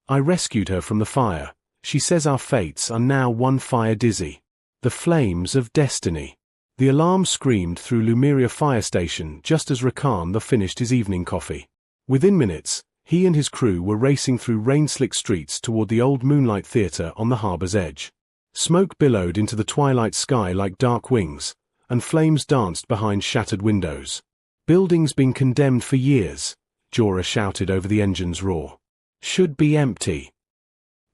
I rescued her from the fire. She says our fates are now one fire dizzy. The flames of destiny. The alarm screamed through Lumeria Fire Station just as Rakan finished his evening coffee. Within minutes, he and his crew were racing through rain-slick streets toward the old Moonlight Theatre on the harbor's edge. Smoke billowed into the twilight sky like dark wings, and flames danced behind shattered windows. Buildings been condemned for years, Jorah shouted over the engine's roar. Should be empty.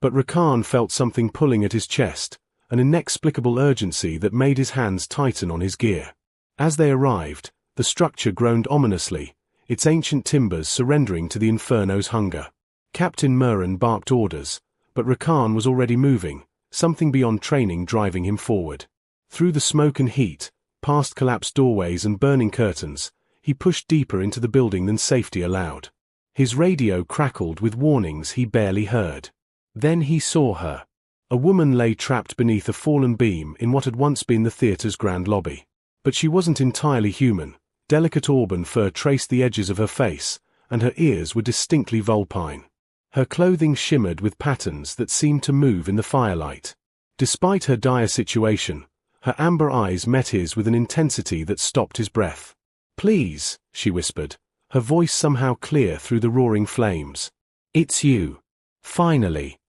But Rakan felt something pulling at his chest, an inexplicable urgency that made his hands tighten on his gear. As they arrived, the structure groaned ominously, its ancient timbers surrendering to the inferno's hunger. Captain Murren barked orders, but Rakan was already moving, something beyond training driving him forward. Through the smoke and heat, past collapsed doorways and burning curtains, he pushed deeper into the building than safety allowed. His radio crackled with warnings he barely heard. Then he saw her. A woman lay trapped beneath a fallen beam in what had once been the theatre's grand lobby. But she wasn't entirely human. Delicate auburn fur traced the edges of her face, and her ears were distinctly vulpine. Her clothing shimmered with patterns that seemed to move in the firelight. Despite her dire situation, her amber eyes met his with an intensity that stopped his breath. "Please," she whispered, her voice somehow clear through the roaring flames. "It's you. Finally."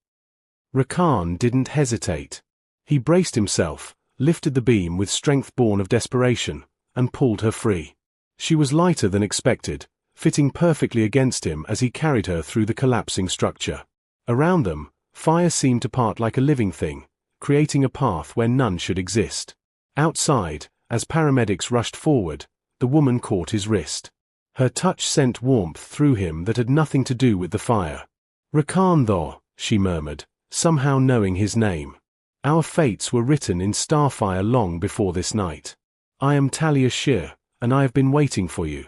Rakan didn't hesitate. He braced himself, lifted the beam with strength born of desperation, and pulled her free. She was lighter than expected, fitting perfectly against him as he carried her through the collapsing structure. Around them, fire seemed to part like a living thing, creating a path where none should exist. Outside, as paramedics rushed forward, the woman caught his wrist. Her touch sent warmth through him that had nothing to do with the fire. "Rakan though," she murmured, somehow knowing his name. "Our fates were written in starfire long before this night. I am Talia Shir, and I have been waiting for you."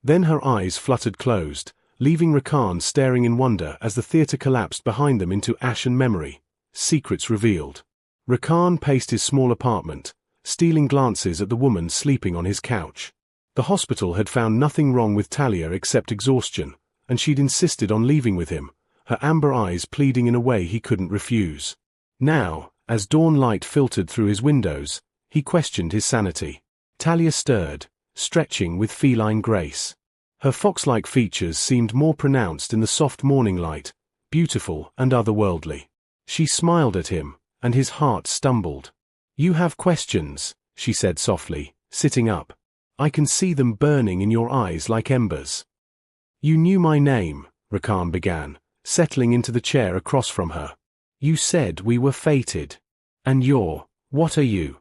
Then her eyes fluttered closed, leaving Rakan staring in wonder as the theatre collapsed behind them into ash and memory, secrets revealed. Rakan paced his small apartment, stealing glances at the woman sleeping on his couch. The hospital had found nothing wrong with Talia except exhaustion, and she'd insisted on leaving with him, her amber eyes pleading in a way he couldn't refuse. Now, as dawn light filtered through his windows, he questioned his sanity. Talia stirred, stretching with feline grace. Her fox-like features seemed more pronounced in the soft morning light, beautiful and otherworldly. She smiled at him, and his heart stumbled. "You have questions," she said softly, sitting up. "I can see them burning in your eyes like embers." "You knew my name," Rakan began, settling into the chair across from her. "You said we were fated. And what are you?"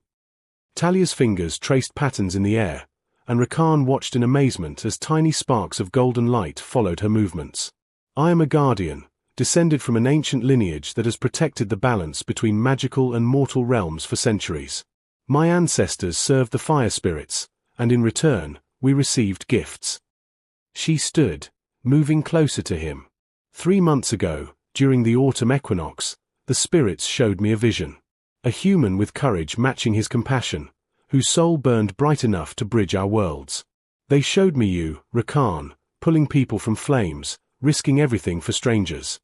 Talia's fingers traced patterns in the air, and Rakan watched in amazement as tiny sparks of golden light followed her movements. "I am a guardian, descended from an ancient lineage that has protected the balance between magical and mortal realms for centuries. My ancestors served the fire spirits, and in return, we received gifts." She stood, moving closer to him. "3 months ago, during the autumn equinox, the spirits showed me a vision. A human with courage matching his compassion, whose soul burned bright enough to bridge our worlds. They showed me you, Rakan, pulling people from flames, risking everything for strangers."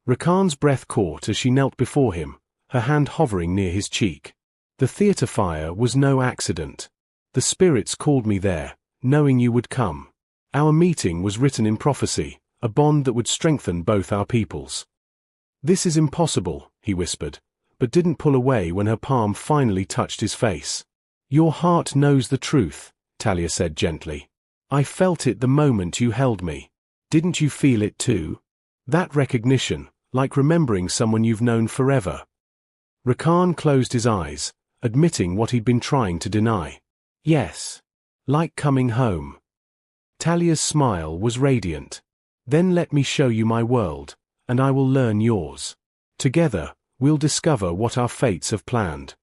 Rakan's breath caught as she knelt before him, her hand hovering near his cheek. "The theatre fire was no accident. The spirits called me there, knowing you would come. Our meeting was written in prophecy, a bond that would strengthen both our peoples." "This is impossible," he whispered, but didn't pull away when her palm finally touched his face. "Your heart knows the truth," Talia said gently. "I felt it the moment you held me. Didn't you feel it too? That recognition, like remembering someone you've known forever." Rakan closed his eyes, admitting what he'd been trying to deny. "Yes. Like coming home." Talia's smile was radiant. "Then let me show you my world, and I will learn yours. Together, we'll discover what our fates have planned."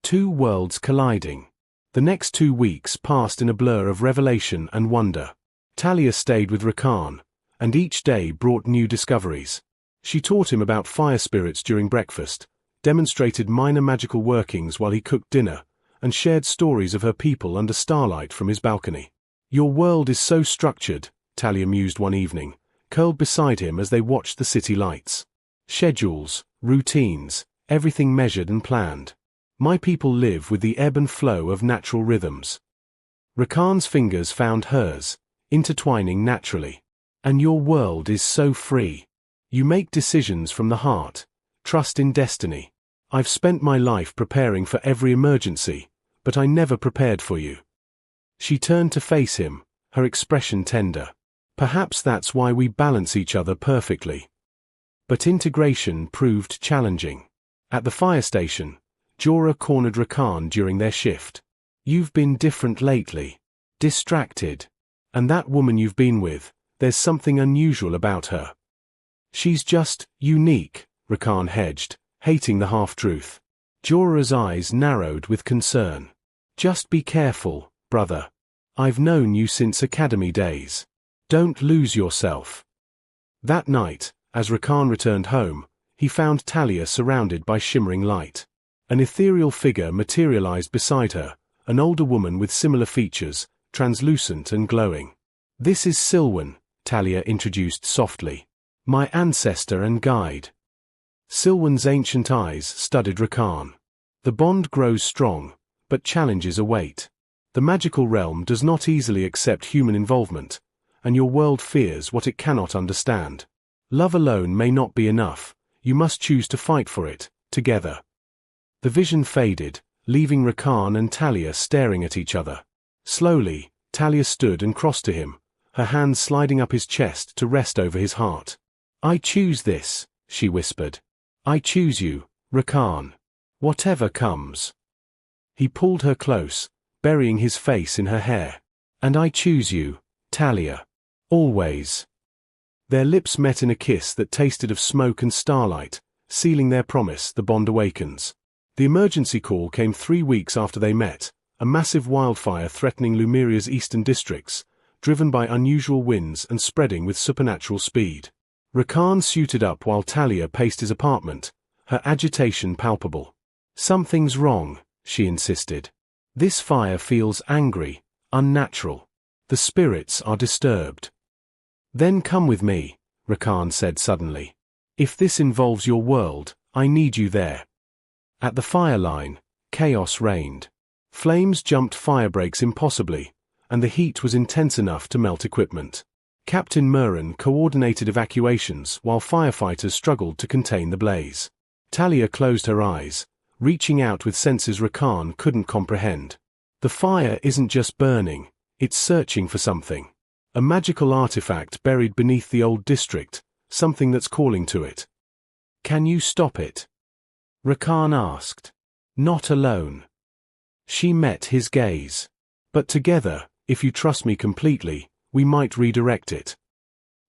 2 worlds colliding. The next 2 weeks passed in a blur of revelation and wonder. Talia stayed with Rakan, and each day brought new discoveries. She taught him about fire spirits during breakfast, demonstrated minor magical workings while he cooked dinner, and shared stories of her people under starlight from his balcony. "Your world is so structured," Talia mused one evening, curled beside him as they watched the city lights. Schedules, routines, everything measured and planned. My people live with the ebb and flow of natural rhythms. Rakan's fingers found hers, intertwining naturally. And your world is so free. You make decisions from the heart, trust in destiny. I've spent my life preparing for every emergency, but I never prepared for you. She turned to face him, her expression tender. Perhaps that's why we balance each other perfectly. But integration proved challenging. At the fire station, Jorah cornered Rakan during their shift. You've been different lately. Distracted. And that woman you've been with, there's something unusual about her. She's just unique, Rakan hedged, hating the half-truth. Jorah's eyes narrowed with concern. Just be careful, brother. I've known you since academy days. Don't lose yourself. That night, as Rakan returned home, he found Talia surrounded by shimmering light. An ethereal figure materialized beside her, an older woman with similar features, translucent and glowing. This is Silwen, Talia introduced softly. My ancestor and guide. Silwen's ancient eyes studied Rakan. The bond grows strong, but challenges await. The magical realm does not easily accept human involvement, and your world fears what it cannot understand. Love alone may not be enough, you must choose to fight for it, together. The vision faded, leaving Rakan and Talia staring at each other. Slowly, Talia stood and crossed to him, her hands sliding up his chest to rest over his heart. I choose this, she whispered. I choose you, Rakan. Whatever comes. He pulled her close, burying his face in her hair. And I choose you, Talia. Always. Their lips met in a kiss that tasted of smoke and starlight, sealing their promise. The bond awakens. The emergency call came 3 weeks after they met, a massive wildfire threatening Lumeria's eastern districts, driven by unusual winds and spreading with supernatural speed. Rakan suited up while Talia paced his apartment, her agitation palpable. Something's wrong, she insisted. This fire feels angry, unnatural. The spirits are disturbed. Then come with me, Rakan said suddenly. If this involves your world, I need you there. At the fire line, chaos reigned. Flames jumped fire breaks impossibly, and the heat was intense enough to melt equipment. Captain Murren coordinated evacuations while firefighters struggled to contain the blaze. Talia closed her eyes, reaching out with senses Rakan couldn't comprehend. The fire isn't just burning, it's searching for something. A magical artifact buried beneath the old district, something that's calling to it. Can you stop it? Rakan asked. Not alone. She met his gaze. But together, if you trust me completely, we might redirect it.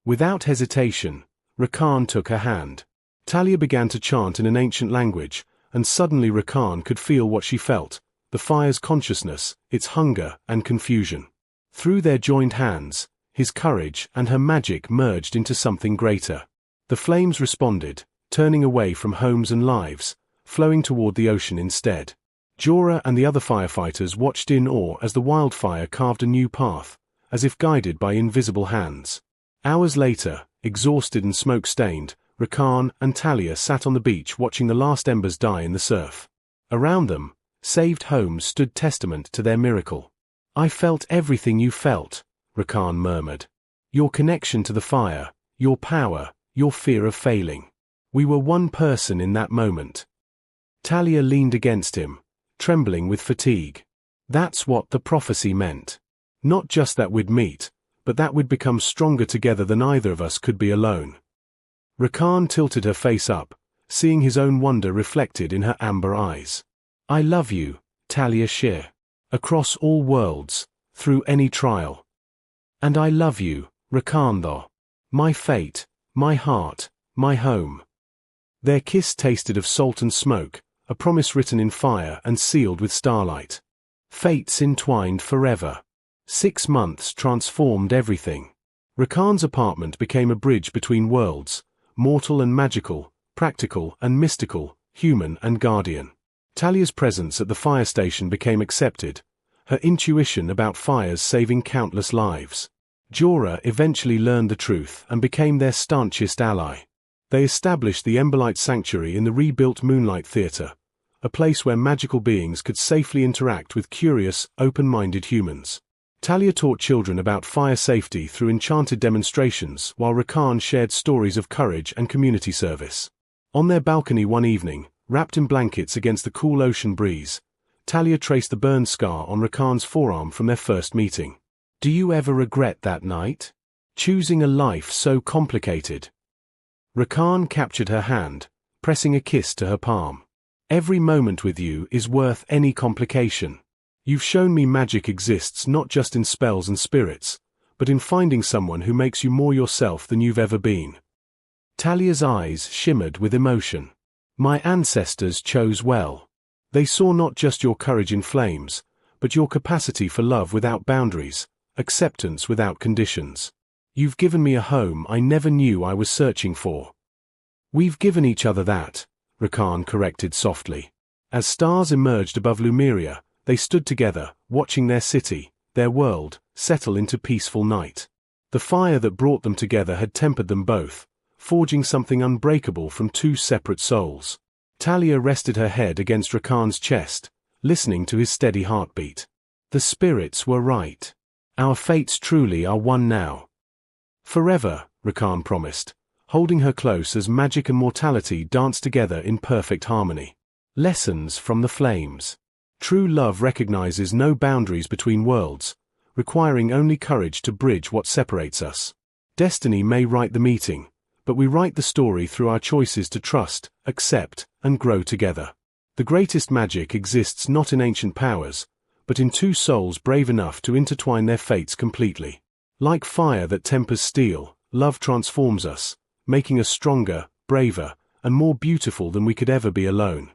Without hesitation, Rakan took her hand. Talia began to chant in an ancient language, and suddenly Rakan could feel what she felt, the fire's consciousness, its hunger and confusion. Through their joined hands, his courage and her magic merged into something greater. The flames responded, turning away from homes and lives, flowing toward the ocean instead. Jorah and the other firefighters watched in awe as the wildfire carved a new path, as if guided by invisible hands. Hours later, exhausted and smoke-stained, Rakan and Talia sat on the beach watching the last embers die in the surf. Around them, saved homes stood testament to their miracle. I felt everything you felt, Rakan murmured. Your connection to the fire, your power, your fear of failing. We were one person in that moment. Talia leaned against him, trembling with fatigue. That's what the prophecy meant. Not just that we'd meet, but that we'd become stronger together than either of us could be alone. Rakan tilted her face up, seeing his own wonder reflected in her amber eyes. I love you, Talia Shire. Across all worlds, through any trial. And I love you, Rakan though. My fate, my heart, my home. Their kiss tasted of salt and smoke, a promise written in fire and sealed with starlight. Fates entwined forever. 6 months transformed everything. Rakan's apartment became a bridge between worlds, mortal and magical, practical and mystical, human and guardian. Talia's presence at the fire station became accepted, her intuition about fires saving countless lives. Jorah eventually learned the truth and became their staunchest ally. They established the Emberlight Sanctuary in the rebuilt Moonlight Theatre, a place where magical beings could safely interact with curious, open-minded humans. Talia taught children about fire safety through enchanted demonstrations, while Rakan shared stories of courage and community service. On their balcony one evening, wrapped in blankets against the cool ocean breeze, Talia traced the burn scar on Rakan's forearm from their first meeting. "Do you ever regret that night? Choosing a life so complicated?" Rakan captured her hand, pressing a kiss to her palm. "Every moment with you is worth any complication. You've shown me magic exists not just in spells and spirits, but in finding someone who makes you more yourself than you've ever been." Talia's eyes shimmered with emotion. "My ancestors chose well. They saw not just your courage in flames, but your capacity for love without boundaries, acceptance without conditions. You've given me a home I never knew I was searching for." "We've given each other that," Rakan corrected softly. As stars emerged above Lumeria, they stood together, watching their city, their world, settle into peaceful night. The fire that brought them together had tempered them both, forging something unbreakable from two separate souls. Talia rested her head against Rakan's chest, listening to his steady heartbeat. "The spirits were right. Our fates truly are one now." "Forever," Rakan promised, holding her close as magic and mortality danced together in perfect harmony. Lessons from the flames. True love recognizes no boundaries between worlds, requiring only courage to bridge what separates us. Destiny may write the meeting, but we write the story through our choices to trust, accept, and grow together. The greatest magic exists not in ancient powers, but in two souls brave enough to intertwine their fates completely. Like fire that tempers steel, love transforms us, making us stronger, braver, and more beautiful than we could ever be alone.